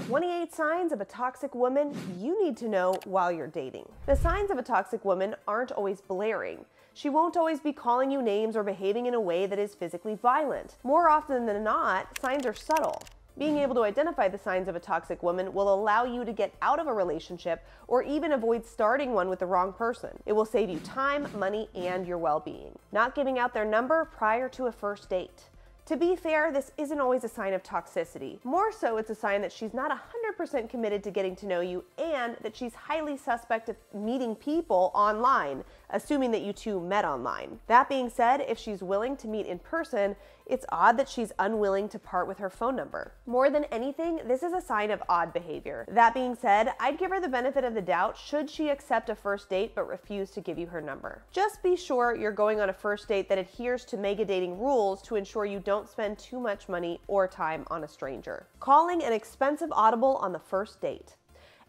28 signs of a toxic woman you need to know while you're dating. The signs of a toxic woman aren't always blaring. She won't always be calling you names or behaving in a way that is physically violent. More often than not, signs are subtle. Being able to identify the signs of a toxic woman will allow you to get out of a relationship or even avoid starting one with the wrong person. It will save you time, money, and your well-being. Not giving out their number prior to a first date. To be fair, this isn't always a sign of toxicity. More so, it's a sign that she's not 100% committed to getting to know you and that she's highly suspect of meeting people online, assuming that you two met online. That being said, if she's willing to meet in person, it's odd that she's unwilling to part with her phone number. More than anything, this is a sign of odd behavior. That being said, I'd give her the benefit of the doubt should she accept a first date but refuse to give you her number. Just be sure you're going on a first date that adheres to mega dating rules to ensure you don't spend too much money or time on a stranger. Calling an expensive audible on the first date.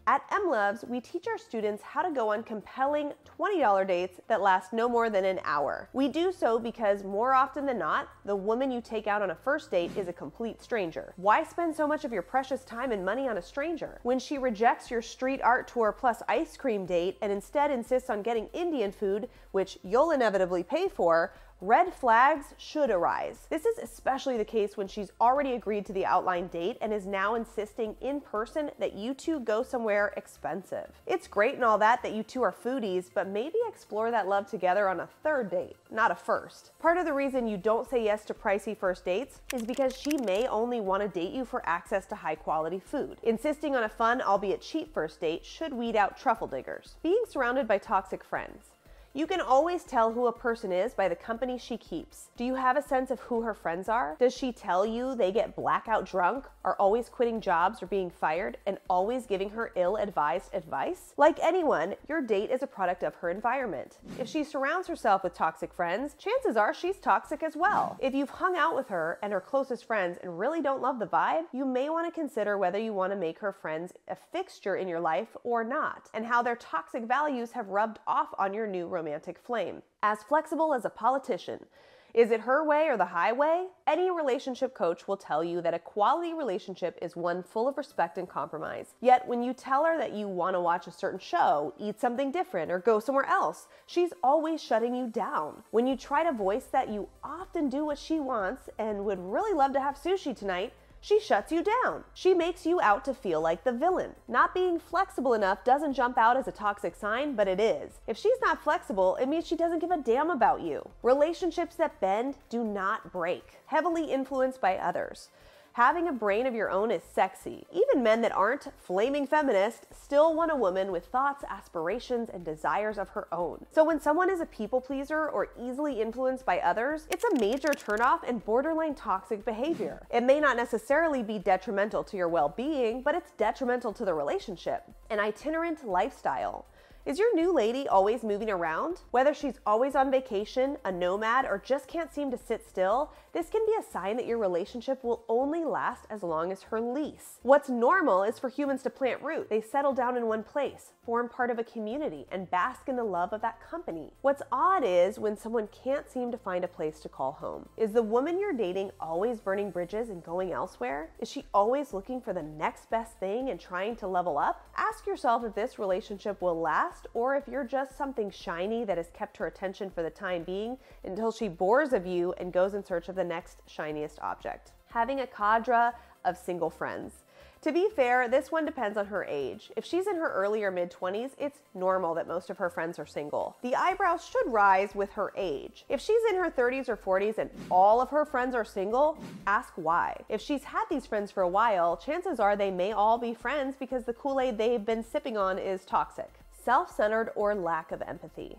At MLovz, we teach our students how to go on compelling $20 dates that last no more than an hour. We do so because more often than not, the woman you take out on a first date is a complete stranger. Why spend so much of your precious time and money on a stranger? When she rejects your street art tour plus ice cream date and instead insists on getting Indian food, which you'll inevitably pay for, red flags should arise. This is especially the case when she's already agreed to the outlined date and is now insisting in person that you two go somewhere expensive. It's great and all that you two are foodies, but maybe explore that love together on a third date, not a first. Part of the reason you don't say yes to pricey first dates is because she may only want to date you for access to high quality food. Insisting on a fun, albeit cheap first date should weed out truffle diggers. Being surrounded by toxic friends. You can always tell who a person is by the company she keeps. Do you have a sense of who her friends are? Does she tell you they get blackout drunk, are always quitting jobs or being fired, and always giving her ill-advised advice? Like anyone, your date is a product of her environment. If she surrounds herself with toxic friends, chances are she's toxic as well. If you've hung out with her and her closest friends and really don't love the vibe, you may want to consider whether you want to make her friends a fixture in your life or not, and how their toxic values have rubbed off on your new romantic flame. As flexible as a politician. Is it her way or the highway? Any relationship coach will tell you that a quality relationship is one full of respect and compromise. Yet when you tell her that you want to watch a certain show, eat something different, or go somewhere else, she's always shutting you down. When you try to voice that you often do what she wants and would really love to have sushi tonight, she shuts you down. She makes you out to feel like the villain. Not being flexible enough doesn't jump out as a toxic sign, but it is. If she's not flexible, it means she doesn't give a damn about you. Relationships that bend do not break. Heavily influenced by others. Having a brain of your own is sexy. Even men that aren't flaming feminist still want a woman with thoughts, aspirations, and desires of her own. So when someone is a people pleaser or easily influenced by others, it's a major turnoff and borderline toxic behavior. It may not necessarily be detrimental to your well-being, but it's detrimental to the relationship. An itinerant lifestyle. Is your new lady always moving around? Whether she's always on vacation, a nomad, or just can't seem to sit still, this can be a sign that your relationship will only last as long as her lease. What's normal is for humans to plant roots. They settle down in one place, form part of a community, and bask in the love of that company. What's odd is when someone can't seem to find a place to call home. Is the woman you're dating always burning bridges and going elsewhere? Is she always looking for the next best thing and trying to level up? Ask yourself if this relationship will last, or if you're just something shiny that has kept her attention for the time being until she bores of you and goes in search of the next shiniest object. Having a cadre of single friends. To be fair, this one depends on her age. If she's in her early or mid-20s, it's normal that most of her friends are single. The eyebrows should rise with her age. If she's in her 30s or 40s and all of her friends are single, ask why. If she's had these friends for a while, chances are they may all be friends because the Kool-Aid they've been sipping on is toxic. Self-centered or lack of empathy.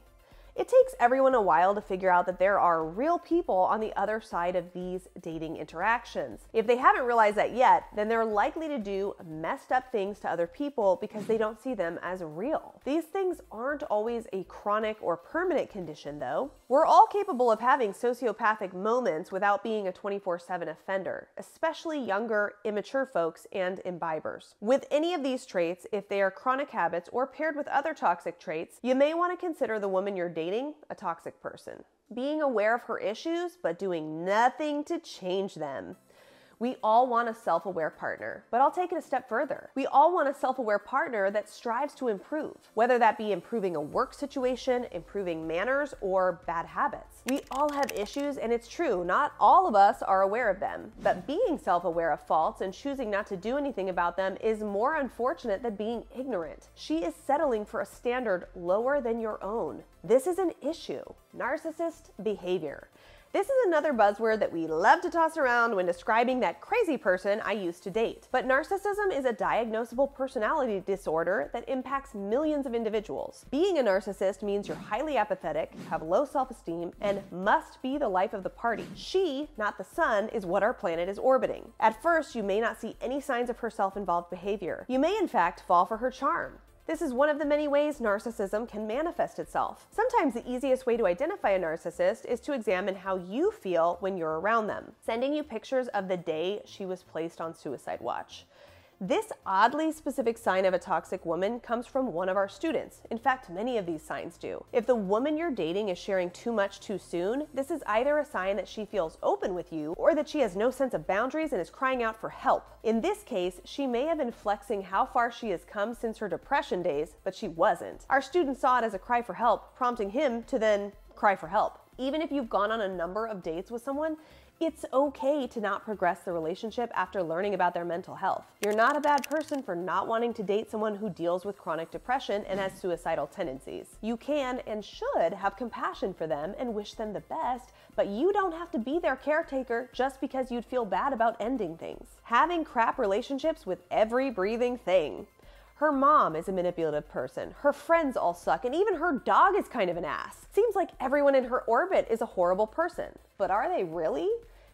It takes everyone a while to figure out that there are real people on the other side of these dating interactions. If they haven't realized that yet, then they're likely to do messed up things to other people because they don't see them as real. These things aren't always a chronic or permanent condition though. We're all capable of having sociopathic moments without being a 24/7 offender, especially younger, immature folks and imbibers. With any of these traits, if they are chronic habits or paired with other toxic traits, you may want to consider the woman you're dating a toxic person. Being aware of her issues, but doing nothing to change them. We all want a self-aware partner, but I'll take it a step further. We all want a self-aware partner that strives to improve, whether that be improving a work situation, improving manners, or bad habits. We all have issues, and it's true, not all of us are aware of them, but being self-aware of faults and choosing not to do anything about them is more unfortunate than being ignorant. She is settling for a standard lower than your own. This is an issue. Narcissist behavior. This is another buzzword that we love to toss around when describing that crazy person I used to date. But narcissism is a diagnosable personality disorder that impacts millions of individuals. Being a narcissist means you're highly apathetic, have low self-esteem, and must be the life of the party. She, not the sun, is what our planet is orbiting. At first, you may not see any signs of her self-involved behavior. You may, in fact, fall for her charm. This is one of the many ways narcissism can manifest itself. Sometimes the easiest way to identify a narcissist is to examine how you feel when you're around them. Sending you pictures of the day she was placed on suicide watch. This oddly specific sign of a toxic woman comes from one of our students. In fact, many of these signs do. If the woman you're dating is sharing too much too soon, this is either a sign that she feels open with you or that she has no sense of boundaries and is crying out for help. In this case, she may have been flexing how far she has come since her depression days, but she wasn't. Our student saw it as a cry for help, prompting him to then cry for help. Even if you've gone on a number of dates with someone, it's okay to not progress the relationship after learning about their mental health. You're not a bad person for not wanting to date someone who deals with chronic depression and has suicidal tendencies. You can and should have compassion for them and wish them the best, but you don't have to be their caretaker just because you'd feel bad about ending things. Having crap relationships with every breathing thing. Her mom is a manipulative person, her friends all suck, and even her dog is kind of an ass. Seems like everyone in her orbit is a horrible person. But are they really?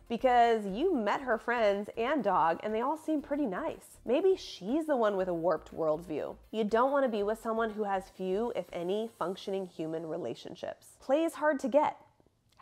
Because you met her friends and dog and they all seem pretty nice. Maybe she's the one with a warped worldview. You don't want to be with someone who has few, if any, functioning human relationships. Play is hard to get.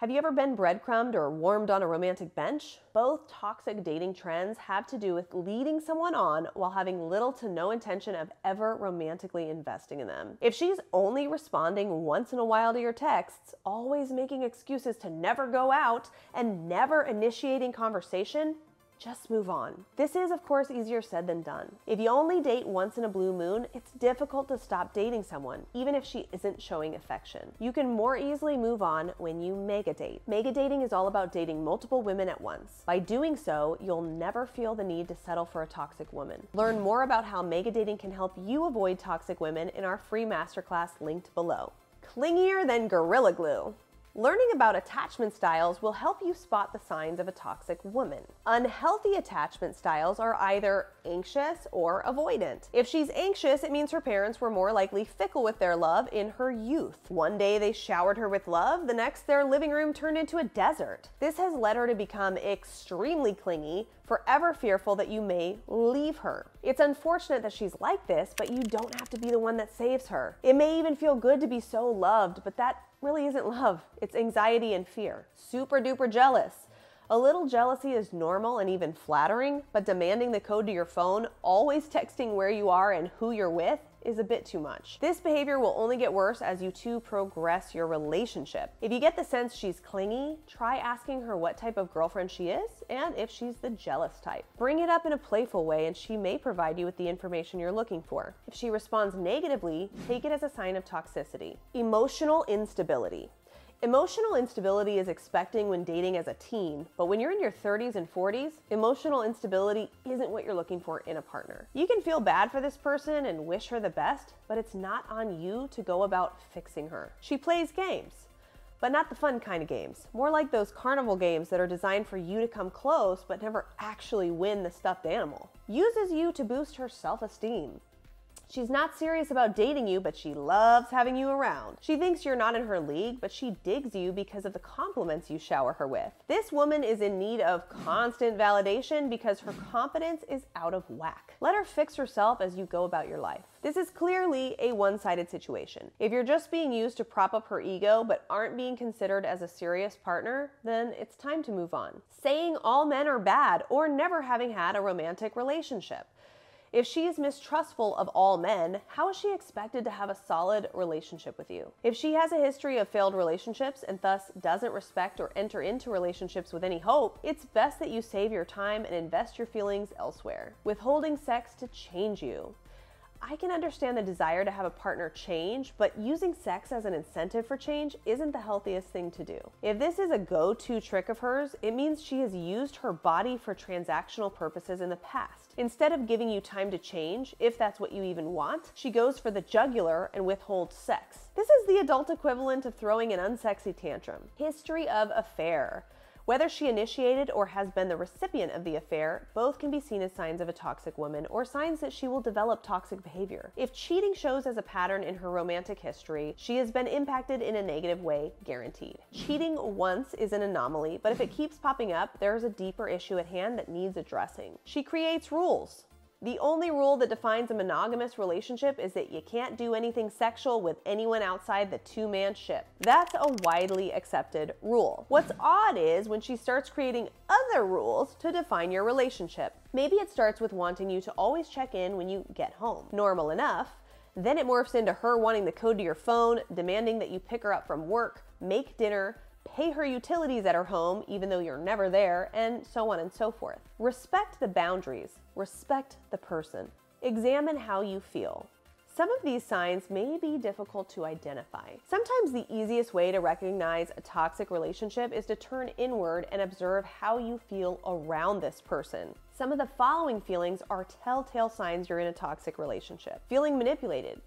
Have you ever been breadcrumbed or warmed on a romantic bench? Both toxic dating trends have to do with leading someone on while having little to no intention of ever romantically investing in them. If she's only responding once in a while to your texts, always making excuses to never go out, and never initiating conversation, just move on. This is, of course, easier said than done. If you only date once in a blue moon, it's difficult to stop dating someone, even if she isn't showing affection. You can more easily move on when you mega date. Mega dating is all about dating multiple women at once. By doing so, you'll never feel the need to settle for a toxic woman. Learn more about how mega dating can help you avoid toxic women in our free masterclass linked below. Clingier than Gorilla Glue. Learning about attachment styles will help you spot the signs of a toxic woman. Unhealthy attachment styles are either anxious or avoidant. If she's anxious, it means her parents were more likely fickle with their love in her youth. One day they showered her with love, the next their living room turned into a desert. This has led her to become extremely clingy, forever fearful that you may leave her. It's unfortunate that she's like this, but you don't have to be the one that saves her. It may even feel good to be so loved, but that really isn't love. It's anxiety and fear. Super duper jealous. A little jealousy is normal and even flattering, but demanding the code to your phone, always texting where you are and who you're with, is a bit too much. This behavior will only get worse as you two progress your relationship. If you get the sense she's clingy, try asking her what type of girlfriend she is and if she's the jealous type. Bring it up in a playful way and she may provide you with the information you're looking for. If she responds negatively, take it as a sign of toxicity. Emotional instability. Emotional instability is expecting when dating as a teen, but when you're in your 30s and 40s, emotional instability isn't what you're looking for in a partner. You can feel bad for this person and wish her the best, but it's not on you to go about fixing her. She plays games, but not the fun kind of games. More like those carnival games that are designed for you to come close but never actually win the stuffed animal. Uses you to boost her self-esteem. She's not serious about dating you, but she loves having you around. She thinks you're not in her league, but she digs you because of the compliments you shower her with. This woman is in need of constant validation because her confidence is out of whack. Let her fix herself as you go about your life. This is clearly a one-sided situation. If you're just being used to prop up her ego but aren't being considered as a serious partner, then it's time to move on. Saying all men are bad or never having had a romantic relationship. If she is mistrustful of all men, how is she expected to have a solid relationship with you? If she has a history of failed relationships and thus doesn't respect or enter into relationships with any hope, it's best that you save your time and invest your feelings elsewhere. Withholding sex to change you. I can understand the desire to have a partner change, but using sex as an incentive for change isn't the healthiest thing to do. If this is a go-to trick of hers, it means she has used her body for transactional purposes in the past. Instead of giving you time to change, if that's what you even want, she goes for the jugular and withholds sex. This is the adult equivalent of throwing an unsexy tantrum. History of affair. Whether she initiated or has been the recipient of the affair, both can be seen as signs of a toxic woman or signs that she will develop toxic behavior. If cheating shows as a pattern in her romantic history, she has been impacted in a negative way, guaranteed. Cheating once is an anomaly, but if it keeps popping up, there's a deeper issue at hand that needs addressing. She creates rules. The only rule that defines a monogamous relationship is that you can't do anything sexual with anyone outside the two-man ship. That's a widely accepted rule. What's odd is when she starts creating other rules to define your relationship. Maybe it starts with wanting you to always check in when you get home. Normal enough. Then it morphs into her wanting the code to your phone, demanding that you pick her up from work, make dinner, pay her utilities at her home even though you're never there, and so on and so forth. Respect the boundaries. Respect the person. Examine how you feel. Some of these signs may be difficult to identify. Sometimes the easiest way to recognize a toxic relationship is to turn inward and observe how you feel around this person. Some of the following feelings are telltale signs you're in a toxic relationship. Feeling manipulated,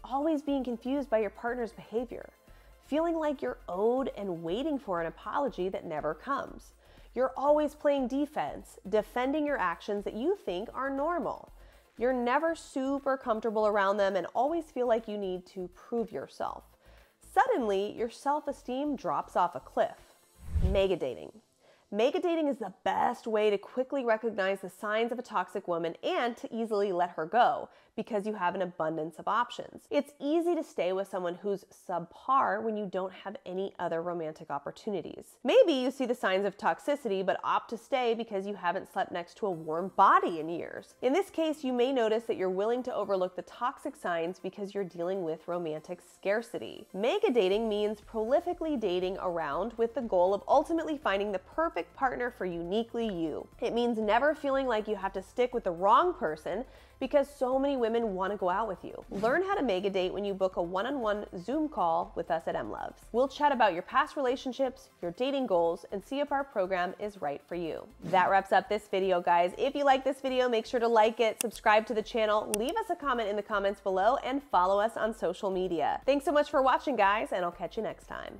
always being confused by your partner's behavior, feeling like you're owed and waiting for an apology that never comes. You're always playing defense, defending your actions that you think are normal. You're never super comfortable around them and always feel like you need to prove yourself. Suddenly, your self-esteem drops off a cliff. Mega dating. Mega dating is the best way to quickly recognize the signs of a toxic woman and to easily let her go because you have an abundance of options. It's easy to stay with someone who's subpar when you don't have any other romantic opportunities. Maybe you see the signs of toxicity but opt to stay because you haven't slept next to a warm body in years. In this case, you may notice that you're willing to overlook the toxic signs because you're dealing with romantic scarcity. Mega dating means prolifically dating around with the goal of ultimately finding the perfect partner for uniquely you. It means never feeling like you have to stick with the wrong person because so many women want to go out with you. Learn how to mega date when you book a one-on-one Zoom call with us at MLovz. We'll chat about your past relationships, your dating goals, and see if our program is right for you. That wraps up this video, guys. If you like this video, make sure to like it, subscribe to the channel, leave us a comment in the comments below, and follow us on social media. Thanks so much for watching, guys, and I'll catch you next time.